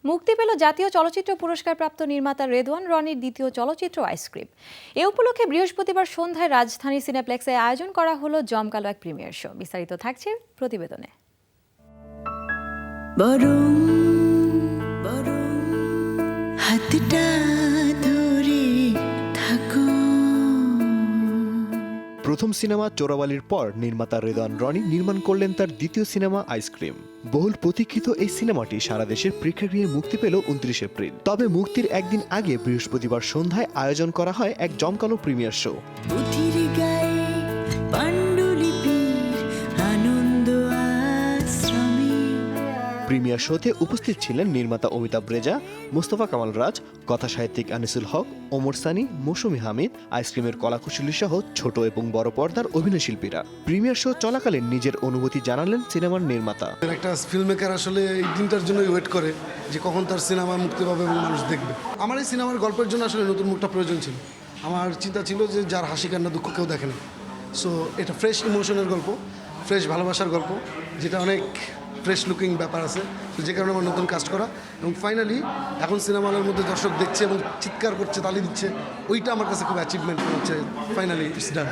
মুক্তি পেল জাতীয় চলচ্চিত্র পুরস্কারপ্রাপ্ত নির্মাতা রেদওয়ান রনির দ্বিতীয় চলচ্চিত্র আইসক্রিম। এ উপলক্ষে বৃহস্পতিবার সন্ধ্যায় রাজধানী সিনেপ্লেক্সে আয়োজন করা হলো জমকালো এক প্রিমিয়ার শো। বিস্তারিত থাকছে প্রতিবেদনে। প্রথম সিনেমা চোরাবালির পর নির্মাতা রেদওয়ান রনি নির্মাণ করলেন তার দ্বিতীয় সিনেমা আইসক্রিম। বহুল প্রতীক্ষিত এই সিনেমাটি সারা দেশের প্রেক্ষাগৃহে মুক্তি পেল 29 এপ্রিল। তবে মুক্তির একদিন আগে বৃহস্পতিবার সন্ধ্যায় আয়োজন করা হয় এক জমকালো প্রিমিয়ার শো। প্রিমিয়ার শোতে উপস্থিত ছিলেন নির্মাতা অমিতাভ রেজা, মোস্তফা কামাল রাজ, কথাসাহিত্যিক আনিসুল হক, ওমর সানি, মৌসুমী হামিদ, আইসক্রিমের কলাকুশলী সহ ছোট এবং বড় পর্দার অভিনয়শিল্পীরা। প্রিমিয়ার শো চলাকালীন নিজের অনুভূতি জানালেন সিনেমার নির্মাতা। একটা ফিল্ম মেকার আসলে এই দিনটার জন্যই ওয়েট করে যে কখন তার সিনেমা মুক্তি পাবে এবং মানুষ দেখবে। আমার এই সিনেমার গল্পের জন্য আসলে নতুন মুখটা প্রয়োজন ছিল। আমার চিন্তা ছিল যে যার হাসি কান্না দুঃখ কেউ দেখে না। সো এটা ফ্রেশ ইমোশনের গল্প, ফ্রেশ ভালোবাসার গল্প, যেটা অনেক ফ্রেশ লুকিং ব্যাপার আছে। তো যে কারণে আমার নতুন কাজ করা এবং ফাইনালি এখন সিনেমা হলের মধ্যে দর্শক দেখছে এবং চিৎকার করছে, তালি দিচ্ছে, ওইটা আমার কাছে খুব অ্যাচিভমেন্ট হচ্ছে। ফাইনালি ইটস ডান।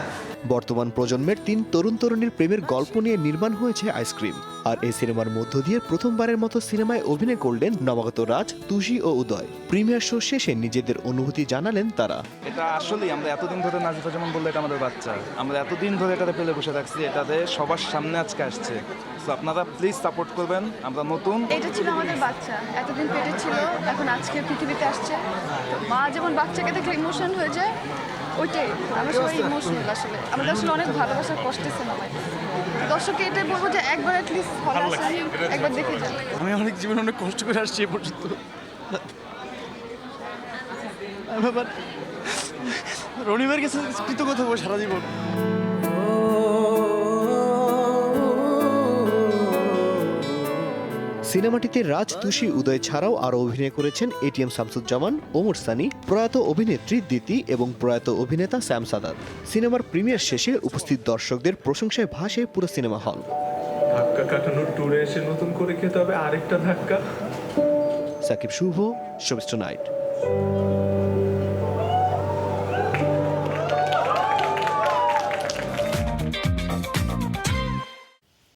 বর্তমান প্রজন্মের 3 তরুণ তরুণীর প্রেমের গল্প নিয়ে নির্মাণ হয়েছে আইসক্রিম। আর এই সিনেমার মধ্য দিয়ে প্রথমবারের মতো সিনেমায় অভিনয় করলেন নবাগত রাজ, তুষি ও উদয়। প্রিমিয়ার শো শেষে নিজেদের অনুভূতি জানালেন তারা। এটা আসলেই আমরা এতদিন ধরে, নাজিফা যেমন বললো, এটা আমাদের বাচ্চা, আমরা এতদিন ধরে এটাতে পেলে বসে থাকছি, এটাতে সবার সামনে আজকে আসছে। তো আপনারা প্লিজ সাপোর্ট করবেন। আমরা নতুন, এটা ছিল আমাদের বাচ্চা, এতদিন পেটে ছিল, এখন আজকে পৃথিবীতে আসছে। মা যেমন বাচ্চাকে দেখলে ইমোশন হয়ে যায়, ওইটাই আমরা সবাই ইমোশনাল। আসলে আমাদের আসলে অনেক ভালোবাসার কষ্টে সিনেমায়। দর্শককে এটাই বলবো যে একবার অ্যাটলিস্ট হলে আসেন, একবার দেখে যান। আমি অনেক জীবনে অনেক কষ্ট করে আসছি এ পর্যন্ত। আবার রনিবার কাছে কৃতজ্ঞতা হবো সারা জীবন। সিনেমাটিতে রাজ, তুষি, উদয় ছাড়াও আরও অভিনয় করেছেন এটিএম শামসুজ্জামান, ওমর সানি, প্রয়াত অভিনেত্রী দিতি এবং প্রয়াত অভিনেতা শ্যাম সাদাত। সিনেমার প্রিমিয়ার শেষে উপস্থিত দর্শকদের প্রশংসায় ভাসে পুরো সিনেমা হল। ধাক্কা কাটানোর ট্যুরে এসে নতুন করে খেতে হবে আরেকটা ধাক্কা। সাকিব শুভ, শোবিজ টুনাইট।